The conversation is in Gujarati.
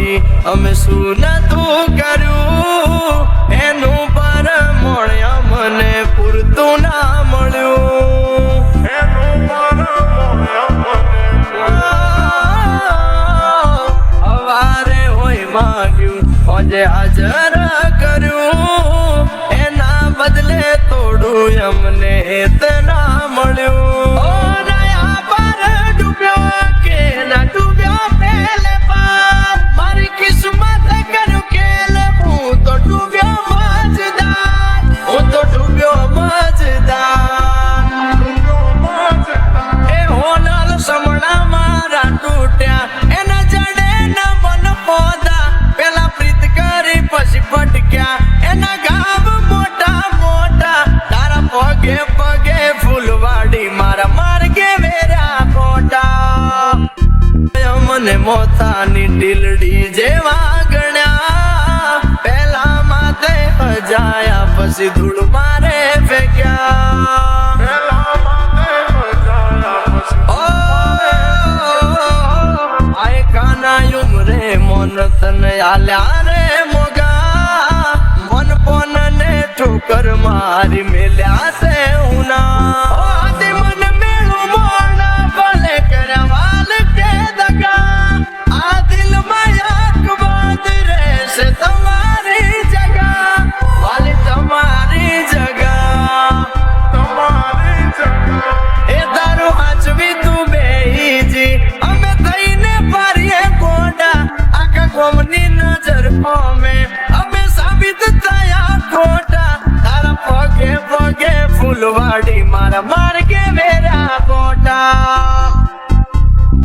પછી અમે શું નતું કર્યું એનું પરમણ અમને પૂરતું ના મળ્યું અવારે હોય માંગ્યું આજે હાજર કર્યું એના બદલે થોડું અમને ના મળ્યું એના ગામ મોટા મોટા તારા પગે પગે ફૂલવાડી મારા માર્ગે વેરા કોટા મને મોતાની ટીલડી જેવા ગણ્યા પેલા માથે હજાયા પછી ધૂળ મારે ફેંક્યા આય કાના ઉમરે મોન તને આલ્યા રે ઠોકર મારી મેલ્યા તે ઉના મન મેળું મોણા ભલે કરવાલ કે દગા આ દિલ માં એક વાત રહેશે તમારી જગા વાલી તમારી જગા એ તારું હાચવી તું બેહીજી અમે થઈને ફરીએ ગોડા આખા ગોમની નજર પામે અમે સાબિત થયા ખોટા પગે પગે ફૂલવાડી મારા માર્ગે વેરા